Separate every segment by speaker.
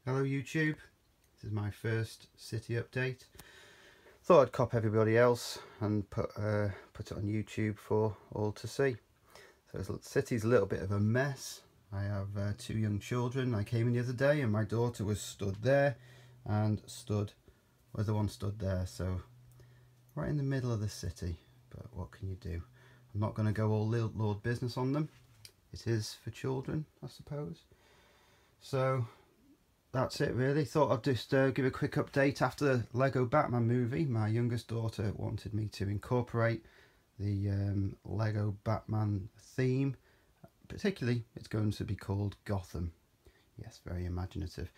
Speaker 1: Hello YouTube, this is my first city update. Thought I'd cop everybody else and put it on YouTube for all to see. So the city's a little bit of a mess. I have two young children. I came in the other day and my daughter was stood there and the other one stood there, so right in the middle of the city. But what can you do? I'm not going to go all Lord business on them. It is for children, I suppose. So that's it really. Thought I'd just give a quick update. After the Lego Batman movie, my youngest daughter wanted me to incorporate the Lego Batman theme. Particularly, it's going to be called Gotham. Yes, very imaginative.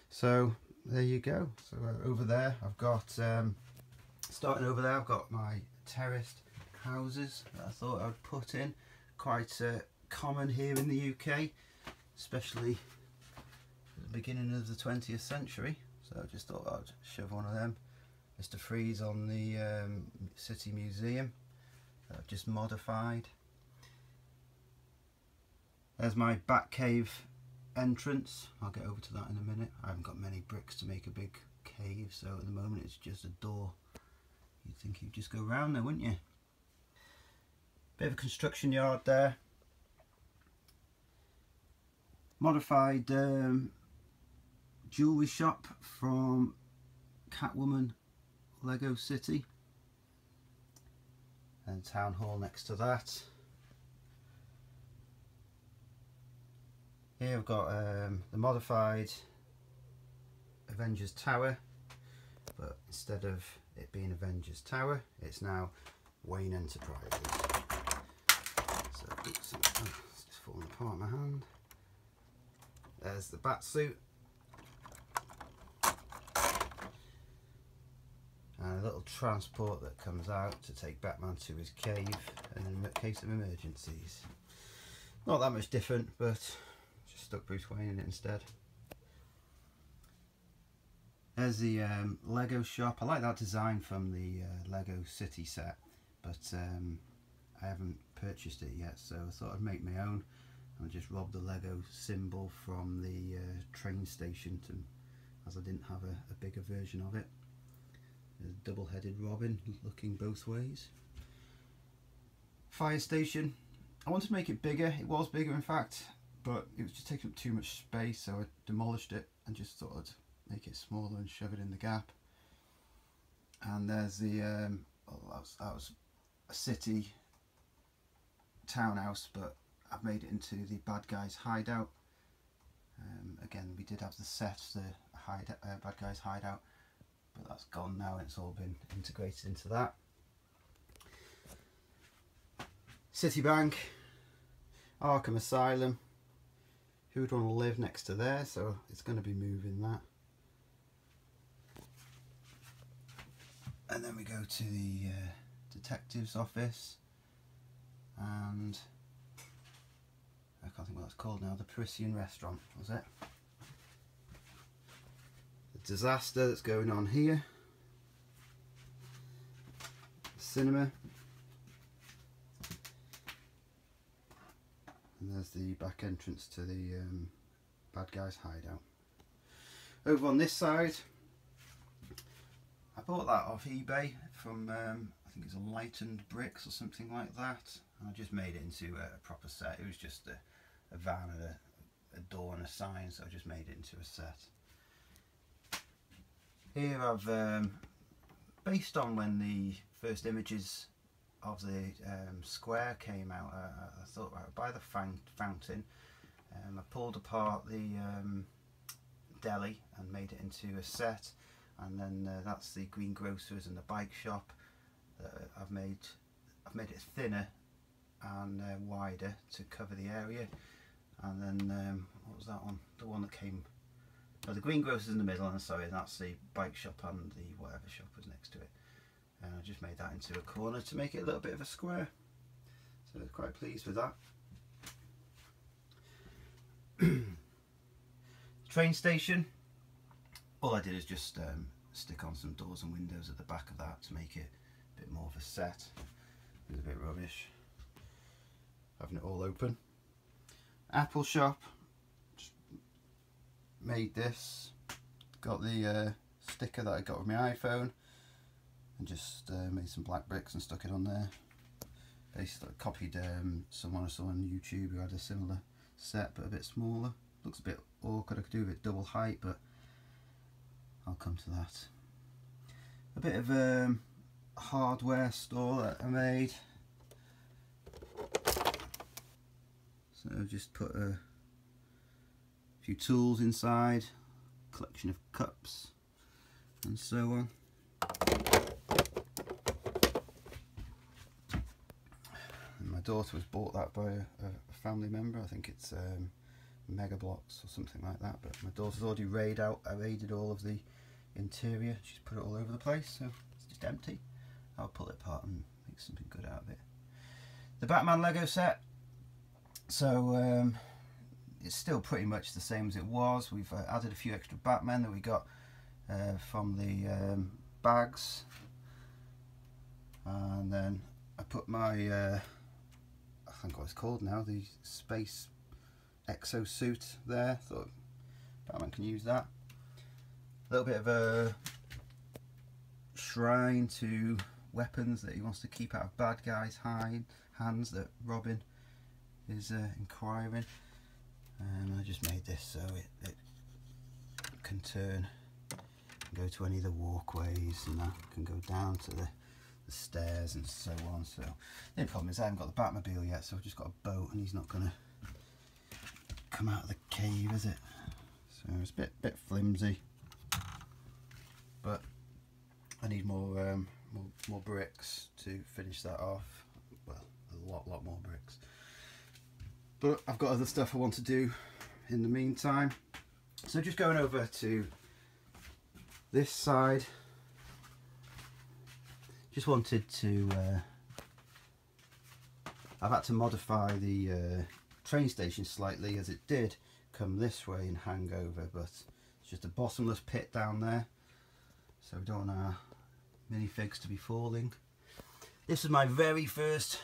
Speaker 1: So there you go. So over there I've got, starting over there, I've got my terraced houses that I thought I'd put in. Quite common here in the UK, especially beginning of the 20th century, so I just thought I'd shove one of them. Mr. Freeze on the City Museum that I've just modified. There's my Batcave entrance. I'll get over to that in a minute. I haven't got many bricks to make a big cave, so at the moment it's just a door. You'd think you'd just go round there, wouldn't you? Bit of a construction yard there. Modified jewellery shop from Catwoman Lego City, and town hall next to that. Here we've got the modified Avengers Tower, but instead of it being Avengers Tower, it's now Wayne Enterprises. So it's just falling apart in my hand. There's the bat suit. And a little transport that comes out to take Batman to his cave in case of emergencies. Not that much different, but just stuck Bruce Wayne in it instead. There's the Lego shop. I like that design from the Lego City set, but I haven't purchased it yet, so I thought I'd make my own. I just robbed the Lego symbol from the train station, as I didn't have a bigger version of it. There's a double-headed Robin looking both ways. Fire station. I wanted to make it bigger. It was bigger in fact, but it was just taking up too much space, so I demolished it and just thought I'd make it smaller and shove it in the gap. And there's the that was a city townhouse, but I've made it into the bad guys hideout. Again, we did have the set, the bad guys hideout, but that's gone now. It's all been integrated into that. Citibank, Arkham Asylum. Who would want to live next to there? So it's going to be moving that. And then we go to the detective's office, and I can't think what that's called now. The Parisian restaurant, was it? The disaster that's going on here. The cinema. And there's the back entrance to the bad guys hideout. Over on this side, I bought that off eBay from I think it's Enlightened Bricks or something like that, and I just made it into a proper set. It was just a van and a door and a sign, so I just made it into a set. Here I've based on when the first images of the square came out, I thought, right, by the fountain, I pulled apart the deli and made it into a set, and then that's the greengrocers and the bike shop. I've made it thinner and wider to cover the area, and then what was that one? The one that came. Oh, the greengrocers in the middle, and sorry, that's the bike shop, and the whatever shop was next to it. And I just made that into a corner to make it a little bit of a square. So I was quite pleased with that. Train station. All I did is just stick on some doors and windows at the back of that to make it a bit more of a set. It was a bit rubbish having it all open. Apple shop. Just made this. Got the sticker that I got with my iPhone and just made some black bricks and stuck it on there. Basically copied someone I saw on YouTube who had a similar set but a bit smaller. Looks a bit awkward. I could do a bit double height, but I'll come to that. A bit of a hardware store that I made. So just put a few tools inside, collection of cups and so on. And my daughter was bought that by a family member. I think it's Mega Blocks or something like that, but my daughter's already raided all of the interior. She's put it all over the place, so it's just empty. I'll pull it apart and make something good out of it. The Batman Lego set, so it's still pretty much the same as it was. We've added a few extra Batmen that we got from the bags, and then I put my I think what it's called now, the space exosuit there. Thought Batman can use that. A little bit of a shrine to weapons that he wants to keep out of bad guys' hands that Robin is inquiring. And I just made this so it can turn and go to any of the walkways, and that can go down to the stairs and so on. So the only problem is I haven't got the Batmobile yet, so I've just got a boat and he's not going to come out of the cave, is it? So it's a bit flimsy, but I need more bricks to finish that off. Well, a lot more bricks. But I've got other stuff I want to do in the meantime. So just going over to this side, just wanted to I've had to modify the train station slightly, as it did come this way and hang over, but it's just a bottomless pit down there, so we don't want our minifigs to be falling. This is my very first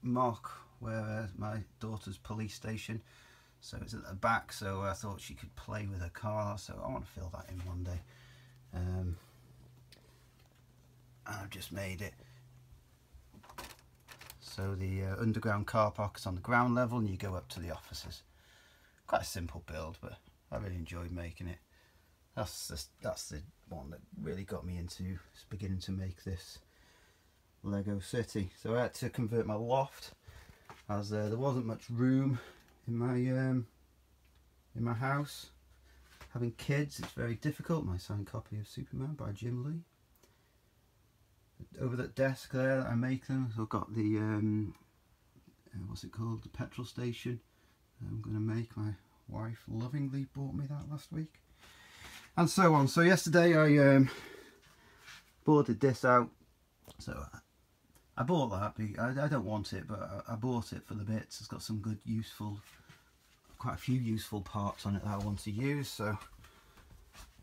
Speaker 1: mock where my daughter's police station, so it's at the back, so I thought she could play with her car, so I want to fill that in one day. I've just made it so the underground car park is on the ground level and you go up to the offices. Quite a simple build, but I really enjoyed making it. That's the one that really got me into beginning to make this Lego city. So I had to convert my loft, as there wasn't much room in my house. Having kids, it's very difficult. My signed copy of Superman by Jim Lee. Over that desk there, I make them. So I've got the what's it called? The petrol station. I'm going to make. My wife lovingly bought me that last week, and so on. So yesterday I boarded this out. So I bought that. I don't want it, but I bought it for the bits. It's got some good, quite a few useful parts on it that I want to use. So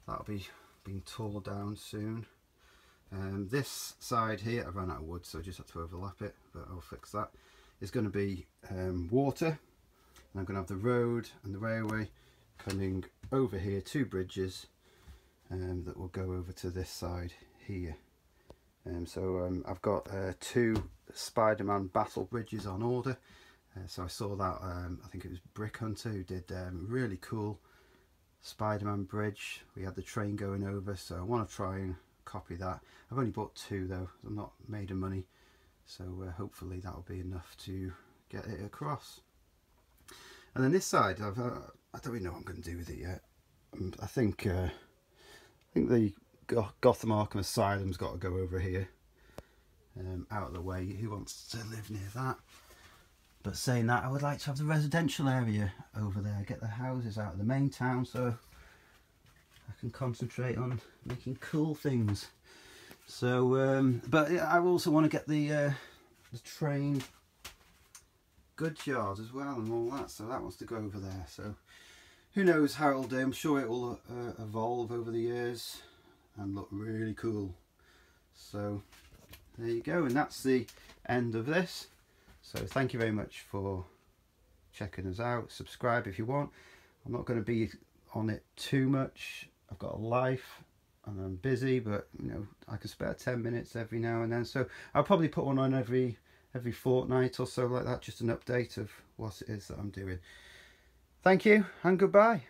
Speaker 1: that'll be being torn down soon. This side here, I've run out of wood, so I just have to overlap it, but I'll fix that. It's going to be water, and I'm going to have the road and the railway coming over here, two bridges that will go over to this side here. So I've got two Spider-Man battle bridges on order. So I saw that, I think it was Brick Hunter who did really cool Spider-Man bridge. We had the train going over, so I want to try and copy that. I've only bought two though, I'm not made of money, so hopefully that'll be enough to get it across. And then this side, I don't really know what I'm going to do with it yet. I think the Gotham Arkham Asylum's got to go over here, out of the way. Who wants to live near that? But saying that, I would like to have the residential area over there, get the houses out of the main town, so I can concentrate on making cool things. So, but I also want to get the train goods yard as well and all that, so that wants to go over there. So who knows how it'll do. I'm sure it will evolve over the years and look really cool. So there you go, and that's the end of this. So thank you very much for checking us out. Subscribe if you want, I'm not going to be on it too much. I've got a life and I'm busy, but you know, I can spare 10 minutes every now and then. So I'll probably put one on every fortnight or so, like that, just an update of what it is that I'm doing. Thank you and goodbye.